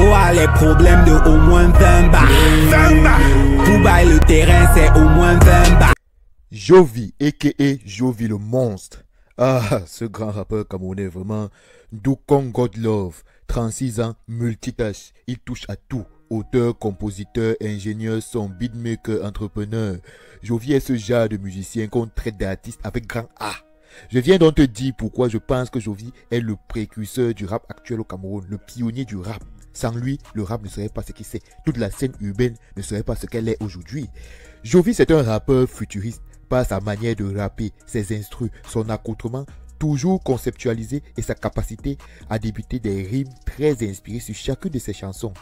Gros a les problèmes de au moins 20 bars. 20 bars. Pour bailler le terrain, c'est au moins 20 bars. Jovi, a.k.a. Jovi le monstre. Ah, ce grand rappeur camerounais, vraiment. Doukong God Love, 36 ans, multitâche. Il touche à tout. Auteur, compositeur, ingénieur, son beatmaker, entrepreneur. Jovi est ce genre de musicien qu'on traite d'artiste avec grand A. Je viens donc te dire pourquoi je pense que Jovi est le précurseur du rap actuel au Cameroun, le pionnier du rap. Sans lui, le rap ne serait pas ce qu'il c'est. Toute la scène urbaine ne serait pas ce qu'elle est aujourd'hui. Jovi, c'est un rappeur futuriste par sa manière de rapper, ses instrus, son accoutrement, toujours conceptualisé et sa capacité à débuter des rimes très inspirées sur chacune de ses chansons.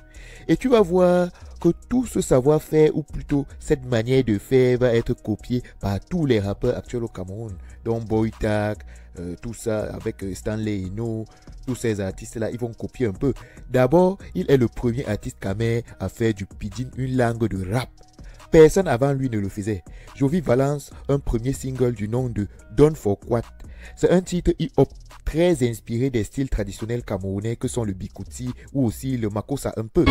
Et tu vas voir que tout ce savoir-faire, ou plutôt cette manière de faire, va être copié par tous les rappeurs actuels au Cameroun, dont Boy Tak, tout ça avec Stanley Eno, tous ces artistes-là, ils vont copier un peu. D'abord, il est le premier artiste camer à faire du pidgin une langue de rap. Personne avant lui ne le faisait. Jovi balance un premier single du nom de Don For Quat. C'est un titre hip-hop très inspiré des styles traditionnels camerounais que sont le bikuti ou aussi le makossa un peu.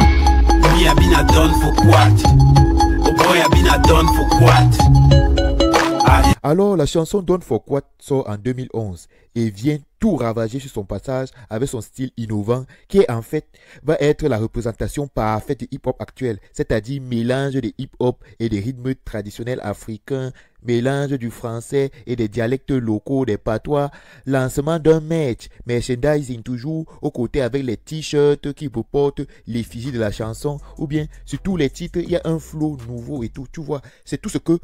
Alors la chanson Don For Quat sort en 2011 et vient tout ravager sur son passage avec son style innovant qui en fait va être la représentation parfaite du hip-hop actuel, c'est-à-dire mélange de hip-hop et des rythmes traditionnels africains, mélange du français et des dialectes locaux, des patois, lancement d'un merchandising toujours aux côtés avec les t-shirts qui reportent l'effigie de la chanson, ou bien sur tous les titres il y a un flow nouveau et tout, tu vois, c'est tout ce que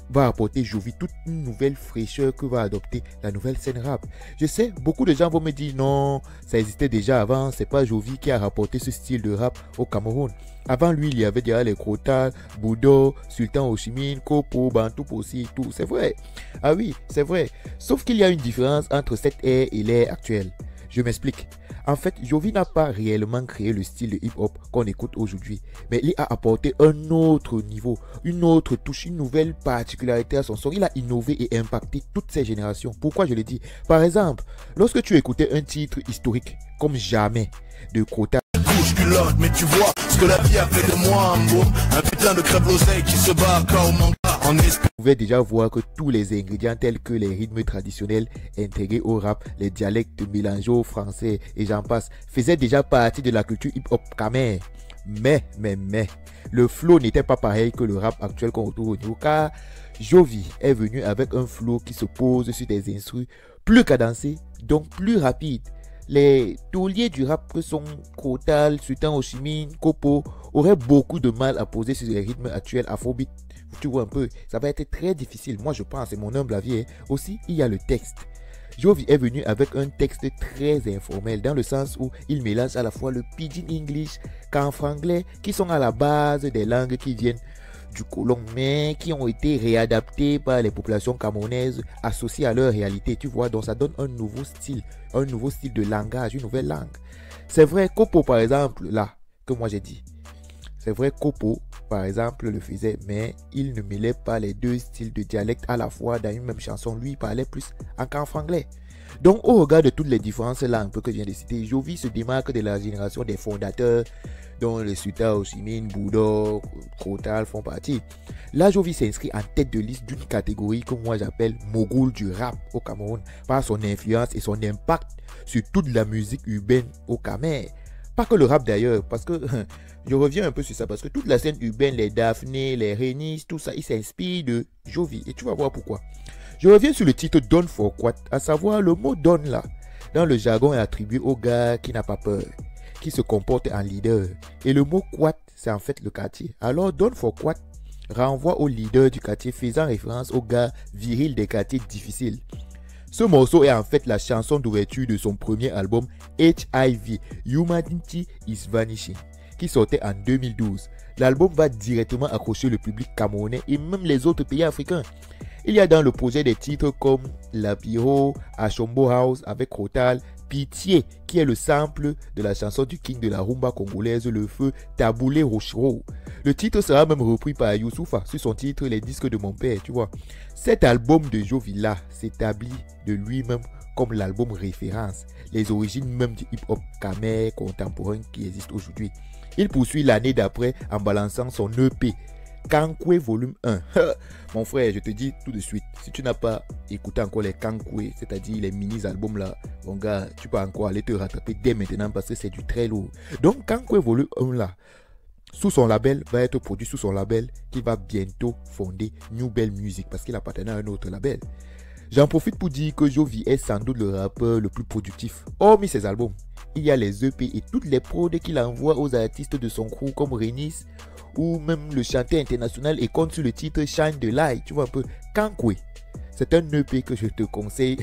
va apporter Jovi, toute une nouvelle fraîcheur que va adopter la nouvelle scène rap. Je sais, beaucoup de gens vont me dire non, ça existait déjà avant, c'est pas Jovi qui a rapporté ce style de rap au Cameroun. Avant lui, il y avait déjà les Krotal, Boudo, Sultan Oshimin, Kopo, Bantou aussi et tout. C'est vrai. Ah oui, c'est vrai. Sauf qu'il y a une différence entre cette ère et l'ère actuelle. Je m'explique. En fait, Jovi n'a pas réellement créé le style de hip-hop qu'on écoute aujourd'hui, mais il a apporté un autre niveau, une autre touche, une nouvelle particularité à son son. Il a innové et impacté toutes ces générations. Pourquoi je le dis? Par exemple, lorsque tu écoutais un titre historique, comme Jamais, de Krotal, mais tu vois ce que la vie a fait de moi, un putain de crêpe l'oseille qui se bat comme en esprit. Vous pouvez déjà voir que tous les ingrédients tels que les rythmes traditionnels intégrés au rap, les dialectes mélangés au français et j'en passe, faisaient déjà partie de la culture hip-hop camer. Mais, le flow n'était pas pareil que le rap actuel qu'on retrouve au niveau, car Jovi est venu avec un flow qui se pose sur des instrus plus cadencés, donc plus rapides. Les tauliers du rap que sont Krotal, Sultan Oshimin, Kopo auraient beaucoup de mal à poser sur les rythmes actuels afrobeat. Tu vois un peu, ça va être très difficile. Moi je pense, c'est mon humble avis. Aussi, il y a le texte. Jovi est venu avec un texte très informel dans le sens où il mélange à la fois le pidgin English qu'en franglais qui sont à la base des langues qui viennent du colon mais qui ont été réadaptées par les populations camerounaises associées à leur réalité, tu vois, donc ça donne un nouveau style de langage, une nouvelle langue. C'est vrai, Kopo par exemple, là, que moi j'ai dit, c'est vrai, Kopo par exemple le faisait, mais il ne mêlait pas les deux styles de dialecte à la fois dans une même chanson. Lui il parlait plus en franglais. Donc au regard de toutes les différences là un peu que je viens de citer, Jovi se démarque de la génération des fondateurs dont les Sultan Oshimin, Boudo, Krotal font partie. Là, Jovi s'inscrit en tête de liste d'une catégorie que moi j'appelle mogul du rap au Cameroun par son influence et son impact sur toute la musique urbaine au Camer. Pas que le rap d'ailleurs, parce que je reviens un peu sur ça, parce que toute la scène urbaine, les Daphné, les Renis, tout ça, ils s'inspirent de Jovi. Et tu vas voir pourquoi. Je reviens sur le titre Don For Quat, à savoir le mot Don là, dans le jargon est attribué au gars qui n'a pas peur, qui se comporte en leader. Et le mot Quat, c'est en fait le quartier. Alors Don For Quat renvoie au leader du quartier, faisant référence au gars viril des quartiers difficiles. Ce morceau est en fait la chanson d'ouverture de son premier album HIV, Humanity is Vanishing, qui sortait en 2012. L'album va directement accrocher le public camerounais et même les autres pays africains. Il y a dans le projet des titres comme La Piro, Ashombo House avec Krotal, Pitié, qui est le sample de la chanson du king de la rumba congolaise, le feu Taboulé Rochero. Le titre sera même repris par Youssoufa sur son titre Les disques de mon père, tu vois. Cet album de Jovi là s'établit de lui-même comme l'album référence, les origines même du hip-hop khmer contemporain qui existe aujourd'hui. Il poursuit l'année d'après en balançant son EP Kankwe volume 1. Mon frère, je te dis tout de suite, si tu n'as pas écouté encore les Kankwe, c'est-à-dire les mini-albums là, mon gars, tu peux encore aller te rattraper dès maintenant parce que c'est du très lourd. Donc Kankwe volume 1 là, sous son label, va être produit sous son label qui va bientôt fonder New Bell Music parce qu'il appartenait à un autre label. J'en profite pour dire que Jovi est sans doute le rappeur le plus productif. Hormis ses albums, il y a les EP et toutes les prods qu'il envoie aux artistes de son crew comme Renis ou même le chanteur international et compte sur le titre Shine the Light. Tu vois un peu, Kankwe. C'est un EP que je te conseille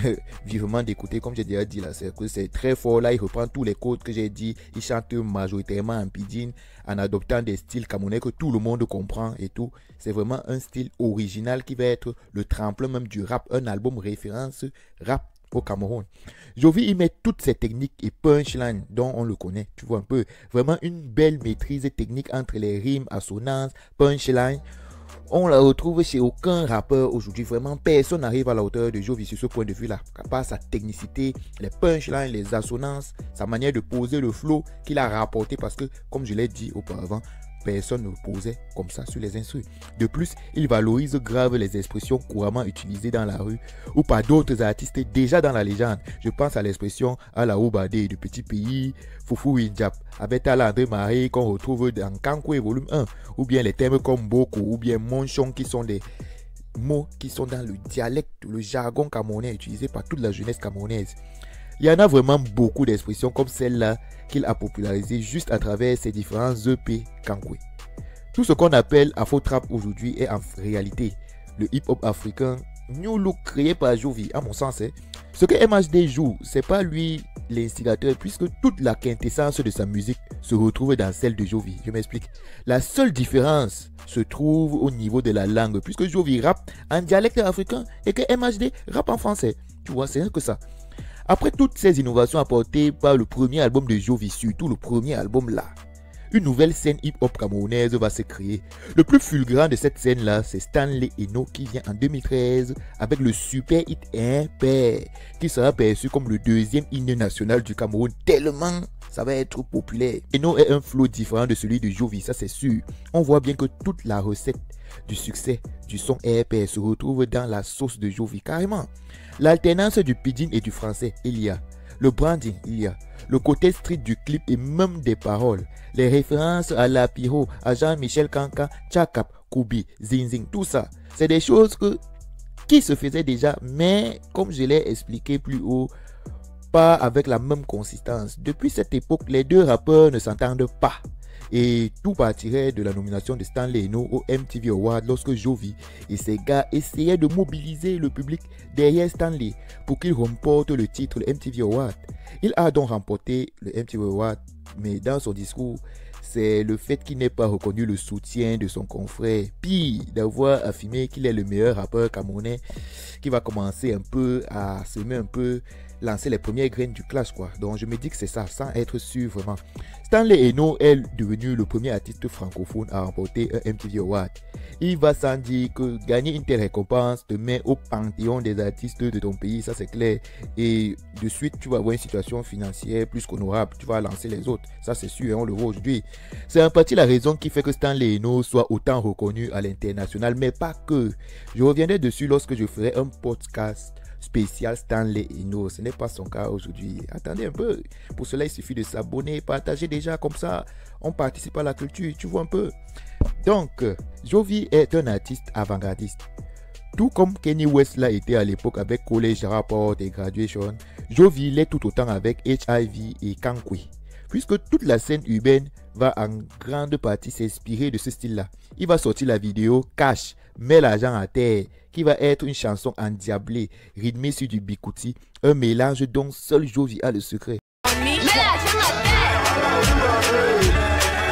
vivement d'écouter. Comme j'ai déjà dit là, c'est très fort. Là, il reprend tous les codes que j'ai dit. Il chante majoritairement en pidgin, en adoptant des styles camerounais que tout le monde comprend et tout. C'est vraiment un style original qui va être le tremplin même du rap. Un album référence rap au Cameroun. Jovi, il met toutes ces techniques et punchlines dont on le connaît. Tu vois un peu, vraiment une belle maîtrise technique entre les rimes, assonances, punchlines. On la retrouve chez aucun rappeur aujourd'hui. Vraiment, personne n'arrive à la hauteur de Jovi sur ce point de vue-là. À part sa technicité, les punchlines, les assonances, sa manière de poser le flow qu'il a rapporté. Parce que, comme je l'ai dit auparavant, personne ne posait comme ça sur les instruments. De plus, il valorise grave les expressions couramment utilisées dans la rue ou par d'autres artistes déjà dans la légende. Je pense à l'expression à la Obadé du petit pays, Foufou Windjap, avec André Marie qu'on retrouve dans Kankwe volume 1, ou bien les termes comme Boko ou bien Monchon qui sont des mots qui sont dans le dialecte, le jargon camerounais utilisé par toute la jeunesse camerounaise. Il y en a vraiment beaucoup d'expressions comme celle-là qu'il a popularisées juste à travers ses différents EP Kankwe. Tout ce qu'on appelle Afro-Trap aujourd'hui est en réalité le hip-hop africain New Look créé par Jovi, à mon sens. Ce que MHD joue, c'est pas lui l'instigateur puisque toute la quintessence de sa musique se retrouve dans celle de Jovi. Je m'explique. La seule différence se trouve au niveau de la langue puisque Jovi rappe en dialecte africain et que MHD rappe en français. Tu vois, c'est rien que ça. Après toutes ces innovations apportées par le premier album de Jovi, surtout le premier album là, une nouvelle scène hip-hop camerounaise va se créer. Le plus fulgurant de cette scène-là, c'est Stanley Eno qui vient en 2013 avec le super hit Impère, qui sera perçu comme le deuxième hymne national du Cameroun, tellement ça va être populaire. Eno est un flow différent de celui de Jovi, ça c'est sûr. On voit bien que toute la recette du succès du son Impère se retrouve dans la sauce de Jovi, carrément. L'alternance du pidgin et du français, il y a. Le branding, il y a. Le côté street du clip et même des paroles. Les références à La Piro, à Jean-Michel Kanka, Tchakap, Koubi, Zinzing, tout ça. C'est des choses qui se faisaient déjà, mais comme je l'ai expliqué plus haut, pas avec la même consistance. Depuis cette époque, les deux rappeurs ne s'entendent pas. Et tout partirait de la nomination de Stanley Eno au MTV Award lorsque Jovi et ses gars essayaient de mobiliser le public derrière Stanley pour qu'il remporte le titre de MTV Award. Il a donc remporté le MTV Award, mais dans son discours, c'est le fait qu'il n'ait pas reconnu le soutien de son confrère, puis d'avoir affirmé qu'il est le meilleur rappeur camerounais qui va commencer un peu à semer un peu, lancer les premières graines du clash quoi. Donc je me dis que c'est ça, sans être sûr vraiment. Stanley Eno est devenu le premier artiste francophone à remporter un MTV Award. Il va sans dire que gagner une telle récompense te met au panthéon des artistes de ton pays, ça c'est clair. Et de suite tu vas avoir une situation financière plus qu'honorable, tu vas lancer les autres, ça c'est sûr, on le voit aujourd'hui. C'est en partie la raison qui fait que Stanley Eno soit autant reconnu à l'international, mais pas que. Je reviendrai dessus lorsque je ferai un podcast spécial Stanley Eno. Ce n'est pas son cas aujourd'hui. Attendez un peu. Pour cela, il suffit de s'abonner, partager déjà comme ça. On participe à la culture, tu vois un peu. Donc, Jovi est un artiste avant-gardiste. Tout comme Kanye West l'a été à l'époque avec College Rapport et Graduation, Jovi l'est tout autant avec HIV et Kankwe. Puisque toute la scène urbaine va en grande partie s'inspirer de ce style-là. Il va sortir la vidéo Cash, Mets l'argent à terre, qui va être une chanson endiablée, rythmée sur du bikouti, un mélange dont seul Jovi a le secret. Mets l'argent à terre.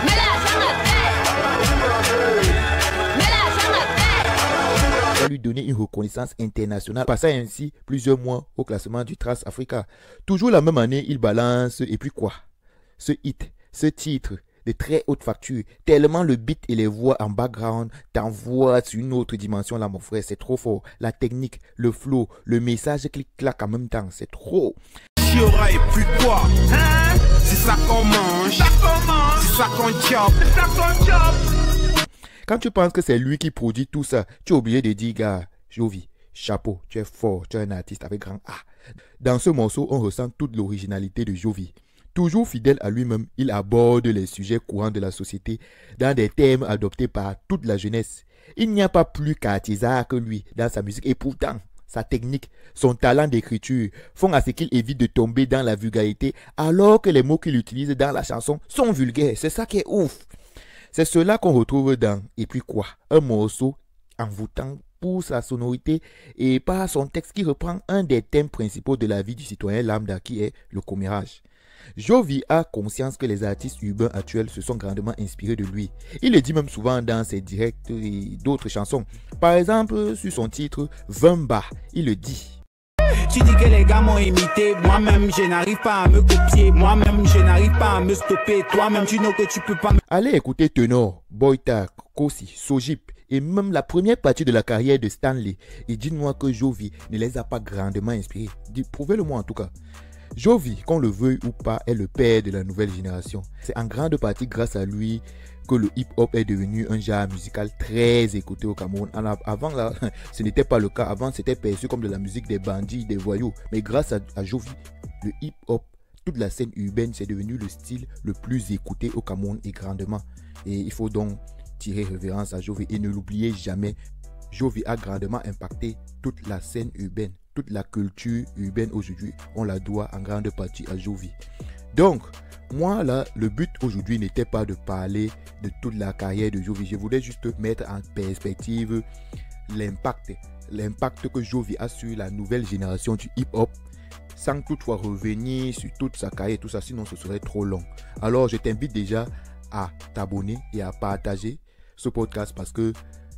Mets l'argent à terre. Mets l'argent à terre. Va lui donner une reconnaissance internationale, passant ainsi plusieurs mois au classement du Trace Africa. Toujours la même année, il balance, et puis quoi? Ce hit, ce titre, de très haute facture. Tellement le beat et les voix en background t'envoient sur une autre dimension là, mon frère. C'est trop fort. La technique, le flow, le message clic-clac en même temps. C'est trop. Chiora et puis quoi? Hein? C'est ça qu'on mange. C'est ça qu'on chope. Quand tu penses que c'est lui qui produit tout ça, tu es obligé de dire, gars, Jovi, chapeau, tu es fort, tu es un artiste avec grand A. Dans ce morceau, on ressent toute l'originalité de Jovi. Toujours fidèle à lui-même, il aborde les sujets courants de la société dans des thèmes adoptés par toute la jeunesse. Il n'y a pas plus qu'artisan que lui dans sa musique et pourtant, sa technique, son talent d'écriture font à ce qu'il évite de tomber dans la vulgarité alors que les mots qu'il utilise dans la chanson sont vulgaires. C'est ça qui est ouf. C'est cela qu'on retrouve dans Et puis quoi? Un morceau envoûtant pour sa sonorité et par son texte qui reprend un des thèmes principaux de la vie du citoyen lambda qui est le commérage. Jovi a conscience que les artistes urbains actuels se sont grandement inspirés de lui. Il le dit même souvent dans ses directs et d'autres chansons. Par exemple, sur son titre Vemba, il le dit. Tu dis que les gars m'ont imité, moi-même je n'arrive pas à me copier, moi-même je n'arrive pas à me stopper, toi-même tu sais que tu peux pas me... Allez écouter Tenor, Boyta, Kosi, Sojip et même la première partie de la carrière de Stanley et dites-moi que Jovi ne les a pas grandement inspirés. Prouvez-le-moi en tout cas. Jovi, qu'on le veuille ou pas, est le père de la nouvelle génération. C'est en grande partie grâce à lui que le hip-hop est devenu un genre musical très écouté au Cameroun. Avant, là, ce n'était pas le cas. Avant, c'était perçu comme de la musique des bandits, des voyous. Mais grâce à Jovi, le hip-hop, toute la scène urbaine, c'est devenu le style le plus écouté au Cameroun et grandement. Et il faut donc tirer révérence à Jovi et ne l'oubliez jamais. Jovi a grandement impacté toute la scène urbaine. Toute la culture urbaine aujourd'hui, on la doit en grande partie à Jovi. Donc, moi là, le but aujourd'hui n'était pas de parler de toute la carrière de Jovi. Je voulais juste mettre en perspective l'impact que Jovi a sur la nouvelle génération du hip-hop, sans toutefois revenir sur toute sa carrière, tout ça, sinon ce serait trop long. Alors, je t'invite déjà à t'abonner et à partager ce podcast parce que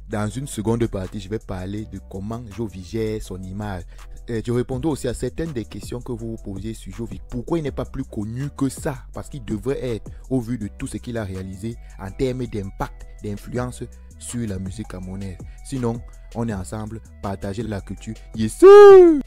dans une seconde partie, je vais parler de comment Jovi gère son image. Je répondrai aussi à certaines des questions que vous vous posez sur Jovi. Pourquoi il n'est pas plus connu que ça? Parce qu'il devrait être au vu de tout ce qu'il a réalisé en termes d'impact, d'influence sur la musique camerounaise. Sinon, on est ensemble, partager la culture. Yes sir!